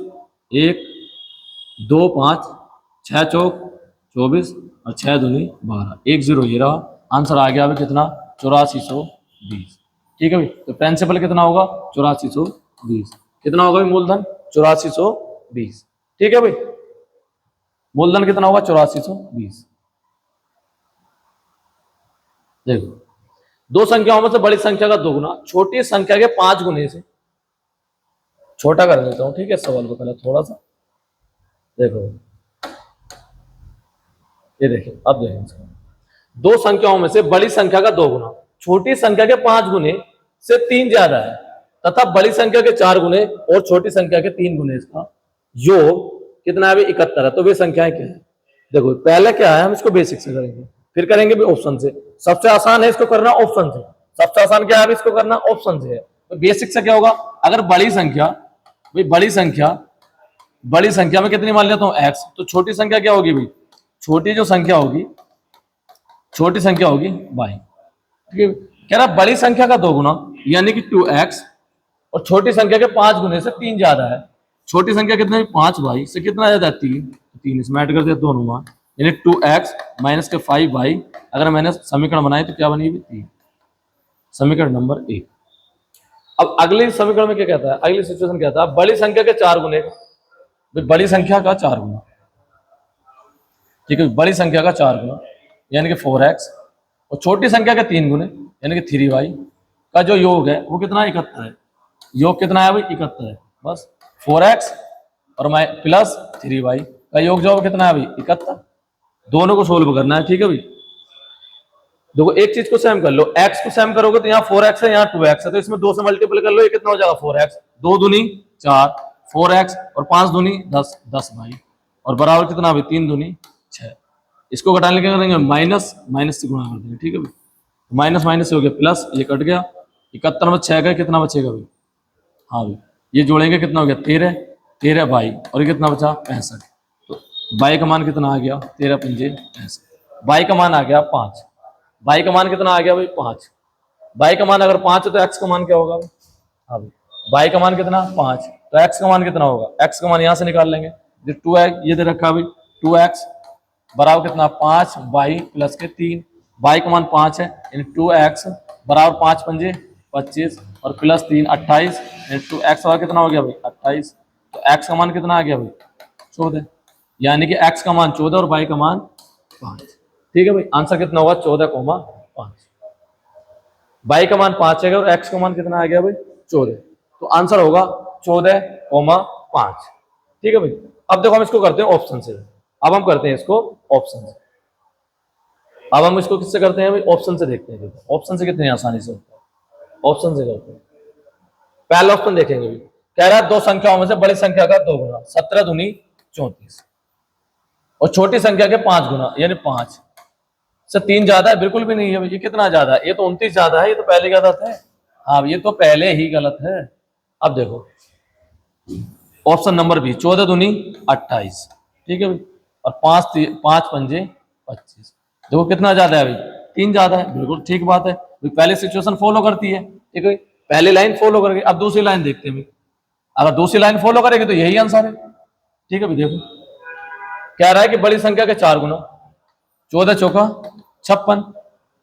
1 2 5 6 चौक 24 और 6 दूनी 12, 1 0 ये रहा आंसर आ गया अभी कितना 8420, ठीक है भाई। तो प्रिंसिपल कितना होगा 8420, कितना होगा भाई मूलधन 8420, ठीक है भाई। मूलधन कितना होगा 8420। देखो, दो संख्याओं में से बड़ी संख्या का दोगुना छोटी संख्या के 5 गुने से, छोटा कर देता हूं, ठीक है, सवाल को पहले थोड़ा सा देखो, ये देखिए, अब देखिए, दो संख्याओं में से बड़ी संख्या का दोगुना छोटी संख्या के 5 गुने से 3 ज्यादा है तथा बड़ी संख्या के 4 गुने और छोटी संख्या के 3 गुने, इसका योग कितना है? 71 है। तो वे संख्याएं क्या है? देखो, पहले क्या है, हम इसको बेसिक से करेंगे, फिर करेंगे भी ऑप्शन से। सबसे आसान है इसको करना ऑप्शन से, सबसे आसान क्या है इसको करना ऑप्शन से है। तो बेसिक से क्या होगा? अगर बड़ी संख्या, भाई बड़ी संख्या में कितनी मान लेता हूं? x, तो छोटी संख्या क्या होगी भाई? छोटी जो संख्या होगी, छोटी संख्या होगी y। ठीक है, कह रहा बड़ी संख्या का दोगुना यानी कि 2x और छोटी संख्या के 5 गुने से 3 ज्यादा है। छोटी संख्या कितना है? 5y से कितना ज्यादा है? 3 इसमें ऐड कर दिया दोनों मान, यानी 2x माइनस के 5y। अगर मैंने समीकरण बनाए तो क्या बनेगी? 3। समीकरण नंबर 1। अब अगले समीकरण में क्या कहता है? अगली सिचुएशन क्या था? बड़ी संख्या के 4 गुने का, बड़ी संख्या का 4 गुना, ठीक है, बड़ी संख्या का 4 गुना यानी कि 4x और छोटी संख्या के 3 गुने यानी कि 3y का जो योग है वो कितना? 71 है। योग कितना है भाई? 71 है। बस 4x और प्लस 3y का योग जो कितना है भाई? 71। दोनों को सोल्व करना है, ठीक है भाई। देखो, एक चीज को सेम कर लो, x को सेम करोगे तो यहाँ 4x है, यहाँ 2x है, तो इसमें 2 से मल्टीपल कर लो, ये कितना हो जाएगा? 4x, 2 दूनी 4, 4x और 5 दूनी 10, 10 भाई, और बराबर कितना भाई? 3 दूनी 6। इसको घटाने के करेंगे माइनस, माइनस से गुणा कर देंगे, ठीक है भाई। माइनस माइनस से हो गया प्लस, ये कट गया, 71 में 6 का कितना बचेगा भाई? हाँ भाई, ये जोड़ेंगे कितना हो गया? 13, 13 भाई, और ये कितना बचा? 65। तो बाई का मान कितना आ गया? 13 पंजे 65। बाई का मान आ गया 5। बाई का मान कितना आ गया भाई? 5। बाई का मान अगर 5 है तो एक्स का मान क्या होगा भाई? हाँ भाई, बाई का मान कितना? 5, तो एक्स का मान कितना होगा? एक्स का मान यहाँ से निकाल लेंगे, जो 2x ये दे रखा भाई, 2x बराबर कितना? 5 बाई प्लस के 3, बाई का मान 5 है, यानी 2x बराबर 5 पंजे 25 और प्लस 3 28, यानी 2x और कितना हो गया भाई? 28। तो x का मान कितना आ गया भाई? 14, यानी कि x का मान 14 और y का मान 5। ठीक है भाई, आंसर कितना होगा? 14,5। y का मान 5 है और x का मान कितना आ गया भाई? 14। तो आंसर होगा 14,5। ठीक है भाई। अब देखो, हम इसको करते हैं ऑप्शन से। अब हम करते हैं इसको ऑप्शन से। अब हम इसको किससे करते हैं भाई? ऑप्शन से देखते हैं। देखो ऑप्शन से कितनी आसानी से होता है, ऑप्शन से करते हैं। पहला ऑप्शन देखेंगे भाई, कह रहा है दो संख्याओं में से बड़ी संख्या का 2 गुना, 17 दूनी 34 और छोटी संख्या के 5 गुना यानी 5 से 3 ज्यादा है? बिल्कुल भी नहीं है भाई, ये कितना ज्यादा है? ये तो 29 ज्यादा है, ये तो पहले गलत है। हाँ, ये तो पहले ही गलत है। अब देखो ऑप्शन नंबर बी, 14 दूनी 28, ठीक है भाई, और 5 पंजे 25। देखो कितना ज्यादा है भाई? 3 ज्यादा है, बिल्कुल ठीक बात है। पहले सिचुएशन फॉलो करती है, ठीक है, पहली लाइन फॉलो करके अब दूसरी लाइन देखते हैं भाई। अगर दूसरी लाइन फॉलो करेंगे तो यही आंसर है। ठीक है भाई, देखो कह रहा है कि बड़ी संख्या के 4 गुना, 14 चौका 56,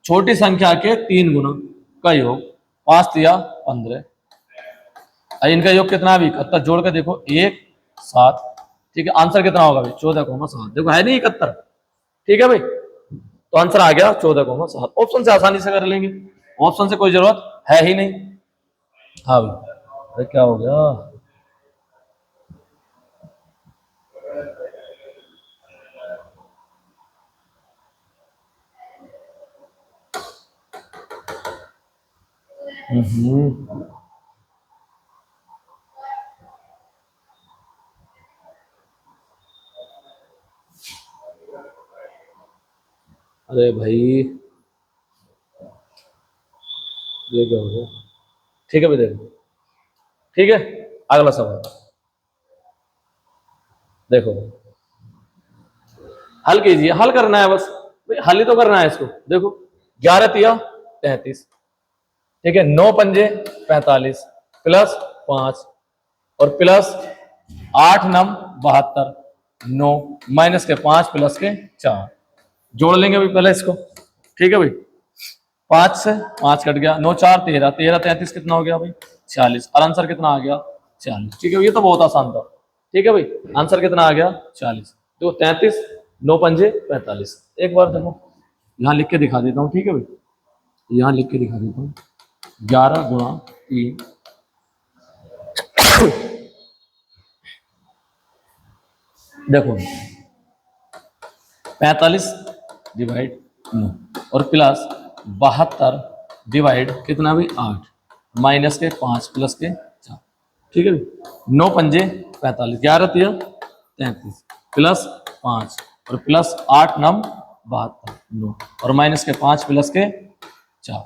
छोटी संख्या के 3 गुना का योग 5 तिया 15। इनका योग कितना है? 71। जोड़ के देखो 1 7, ठीक है, आंसर कितना होगा भाई? 14,7। देखो है नहीं 71, ठीक है भाई, तो आंसर आ गया 14,7। ऑप्शन से आसानी से कर लेंगे, ऑप्शन से कोई जरूरत है ही नहीं। हाँ भाई, अरे क्या हो गया? अरे भाई ये क्या हो गया? ठीक है भाई, देखो ठीक है, अगला सवाल देखो, हल कीजिए, हल करना है बस भाई, हल ही तो करना है इसको। देखो 11 तिया 33, ठीक है, 9 पंजे 45 प्लस 5 और प्लस 8 नम 72, 9 माइनस के 5 प्लस के 4। जोड़ लेंगे भाई पहले इसको, ठीक है भाई, 5 से 5 कट गया, 9 4 13, 13 33 कितना हो गया भाई? 46, और आंसर कितना आ गया? 40। ठीक है, ये तो बहुत आसान था। ठीक है भाई, आंसर कितना आ गया? 40। तो 33, 9 पंजे 45। एक बार देखो यहाँ लिख के दिखा देता हूँ, ठीक है भाई, यहाँ लिख के दिखा देता हूँ 11 गुणा 3 देखो 45 डिवाइड 9 और प्लस 72 डिवाइड कितना भी 8 माइनस के 5 प्लस के 4, ठीक है भाई। 9 पंजे 45, 11 तिया 33 प्लस 5 और प्लस 8 नम 72 9 और माइनस के 5 प्लस के 4,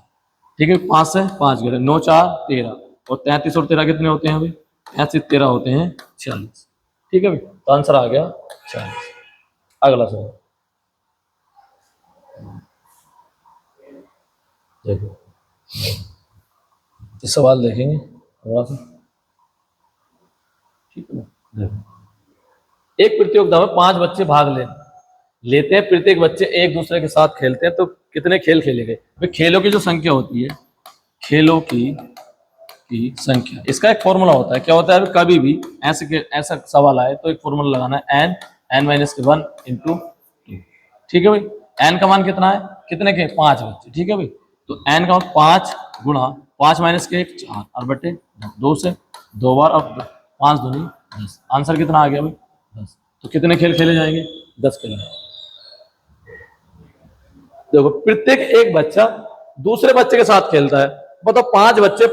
ठीक है। 5 से 5 गए 9 4 13 और 33 और 13 कितने होते हैं भाई? 33 13 होते हैं 46, ठीक है भाई। तो आंसर आ गया 40। अगला सवाल देखो, इस सवाल देखेंगे थोड़ा सा, ठीक है। देखो एक प्रतियोगिता में 5 बच्चे भाग लेते हैं, प्रत्येक बच्चे एक दूसरे के साथ खेलते हैं, तो कितने खेल खेले गए? भाई खेलों की जो संख्या होती है, खेलों की संख्या, इसका एक फॉर्मूला होता है। क्या होता है? कभी भी ऐसा सवाल आए तो एक फॉर्मूला लगाना है, n-1 इंटू 2, ठीक है भाई। n का मान कितना है? कितने के? 5 बच्चे, ठीक है भाई। तो n का मान 5 गुणा 5 माइनस के 1 4 और बटे 2 से 2 बार, अब 5 दूनी 10। आंसर कितना आ गया भाई? 10। तो कितने खेल खेले जाएंगे? 10 खेल। देखो प्रत्येक एक बच्चा दूसरे बच्चे के साथ खेलता है, बताओ 5 बच्चे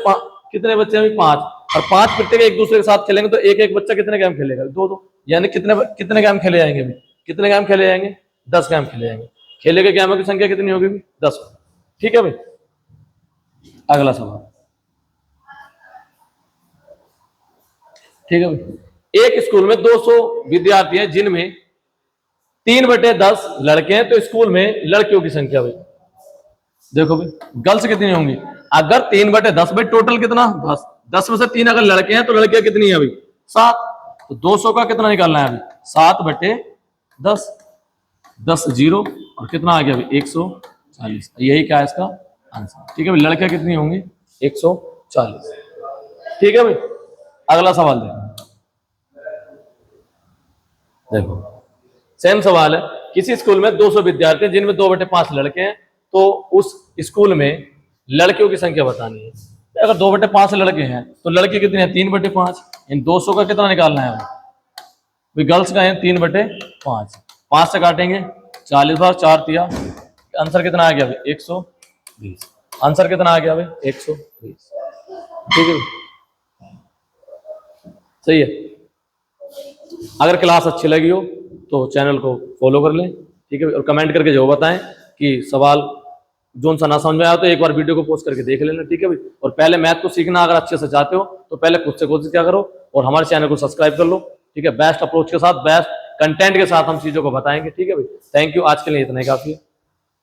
कितने बच्चे हैं? 5 और 5 प्रत्येक एक दूसरे के साथ खेलेंगे तो एक एक बच्चा कितने गेम खेलेगा? 2 यानी कितने गेम खेले जाएंगे? कितने गेम खेले जाएंगे? 10 गेम खेले जाएंगे। खेले गए गेमों की संख्या कितनी होगी? 10, ठीक है भाई। अगला सवाल, ठीक है भाई। एक स्कूल में 200 विद्यार्थी हैं जिनमें 3/10 लड़के हैं, तो स्कूल में लड़कियों की संख्या भाई देखो भाई, गर्ल्स कितनी होंगी? अगर 3/10 भाई टोटल कितना? 10, 10 में से 3 अगर लड़के हैं तो लड़कियां कितनी है भाई? 7। तो 200 का कितना निकालना है अभी? 7/10, 10 0 और कितना आ गया भाई? 140। यही क्या है इसका आंसर, ठीक है भाई। लड़कियां कितनी होंगी? 140, ठीक है भाई। अगला सवाल देखो सेम सवाल है। किसी स्कूल में 200 विद्यार्थी हैं जिनमें 2/5 लड़के हैं, तो उस स्कूल में लड़कियों की संख्या बतानी है। अगर 2/5 लड़के हैं तो लड़के कितने हैं? 3/5। इन 200 का कितना निकालना है भाई? गर्ल्स का है 3/5, 5 से काटेंगे 40 बार 4 तिया, आंसर कितना आ गया भाई? 120। आंसर कितना आ गया भाई? 120, ठीक है, सही है। अगर क्लास अच्छी लगी हो तो चैनल को फॉलो कर लें, ठीक है, और कमेंट करके जो बताएं कि सवाल जोन सा ना समझ में आया तो एक बार वीडियो को पोस्ट करके देख लेना, ठीक है भाई। और पहले मैथ को सीखना अगर अच्छे से चाहते हो तो पहले खुद से कोशिश क्या करो और हमारे चैनल को सब्सक्राइब कर लो, ठीक है। बेस्ट अप्रोच के साथ, बेस्ट कंटेंट के साथ हम चीजों को बताएंगे, ठीक है भाई। थैंक यू, आज के लिए इतना ही काफी है।